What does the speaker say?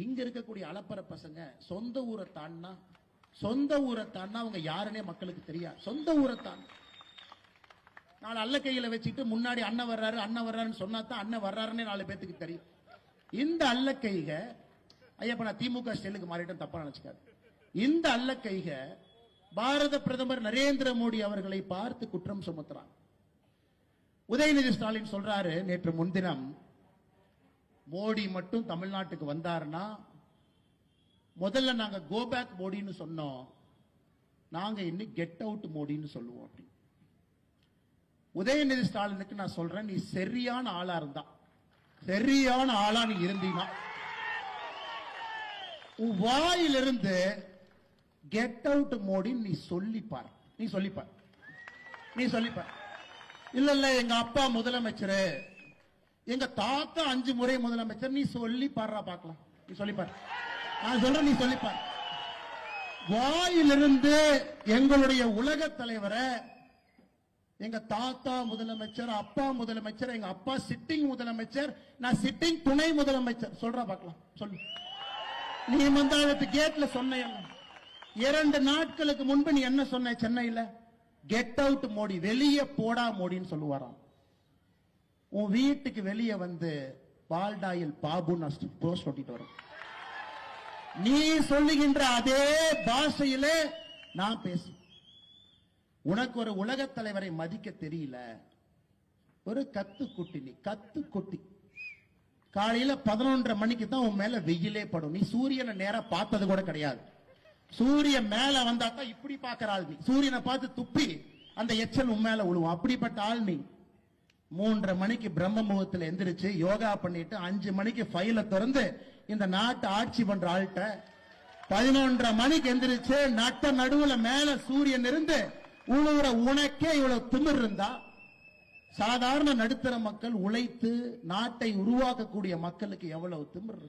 இங்க இருக்கக்கூடிய அலப்பற பசங்க சொந்த ஊரை தாண்டா அவங்க யாருன்னே மக்களுக்கு தெரியாது. சொந்த ஊரை தாண்ட நாலு அல்ல கையில வச்சுட்டு முன்னாடி அண்ணன் வர்றாருன்னு சொன்னா தான் அண்ணன் வர்றாருன்னு 4 பேத்துக்கு தெரியும். இந்த அல்ல கைக ஐயப்ப நான் திமுக ஸ்டைலுக்கு மாறிட்டேன், தப்பா நினைச்சுக்காது. இந்த அல்ல கைக பாரத பிரதமர் நரேந்திர மோடி அவர்களை பார்த்து குற்றம் சுமத்துறாங்க. உதயநிதி ஸ்டாலின் சொல்றாரு, நேற்று முன்தினம் மோடி மட்டும் தமிழ்நாட்டுக்கு வந்தாருன்னா முதல்ல நாங்க கோ பேக் மோடின்னு சொன்னோம், நாங்க இன்னைக்கு கெட் அவுட் மோடின்னு சொல்லுவோம். அப்படி உதயநிதி ஸ்டாலினுக்கு நான் சொல்றேன், நீ சரியான ஆளா இருந்தா, சரியான ஆளா நீ இருந்தீங்கன்னா உன் வாயிலிருந்து கெட் அவுட் மோடி நீ சொல்லிப்பார். இல்ல எங்க அப்பா முதலமைச்சர், எங்க தாத்தா 5 முறை முதலமைச்சர், நீ சொல்லி பாடுறா பார்க்கலாம். நீ சொல்லிப்பார். நான் சொல்றேன், நீ சொல்லிப்பார். வாயிலிருந்து எங்களுடைய உலக தலைவரை எங்க தாத்தா முதலமைச்சர், அப்பா முதலமைச்சர், எங்க அப்பா சிட்டிங் முதலமைச்சர், நான் சிட்டிங் துணை முதலமைச்சர் சொல்றா பார்க்கலாம். சொல்லு. நீ மந்தாளத்து கேட்ல சொன்ன 2 நாட்களுக்கு முன்பு நீ என்ன சொன்ன? சென்னையில கெட் அவுட் மோடி, வெளியே போடா மோடின்னு சொல்லுவாராம். உன் வீட்டுக்கு வெளியே வந்து பால்டாயில் பாபு போஸ்ட் ஒட்டிட்டு வரும். நீ சொல்லுகின்ற அதே பாஷையிலே நான் பேசு. உனக்கு ஒரு உலக தலைவரை மதிக்க தெரியல, ஒரு கத்துக்குட்டி. நீ கத்துக்குட்டி. காலையில 11:30 மணிக்கு தான் உன் மேல வெயிலே படும். நீ சூரியனை நேரா பார்த்தது கூட கிடையாது. சூரியன் மேல வந்தா தான் இப்படி பாக்குற ஆள் நீ. சூரியனை பார்த்து துப்பி அந்த எச்சல் உன் மேல விழுவும். அப்படிப்பட்ட ஆள் நீ. 3:30 மணிக்கு பிரம்ம முகூர்த்தத்தில் எந்திரிச்சு யோகா பண்ணிட்டு 5 மணிக்கு ஃபைல திறந்து இந்த நாட்டை ஆட்சி பண்ற ஆள்கிட்ட 11:30 மணிக்கு எந்திரிச்சு நட்ட நடுவுல மேல சூரியன் இருந்து உழுவுற உனக்கே இவ்வளவு திமிர் இருந்தா, சாதாரண நடுத்தர மக்கள் உழைத்து நாட்டை உருவாக்கக்கூடிய மக்களுக்கு எவ்வளவு திமிர்?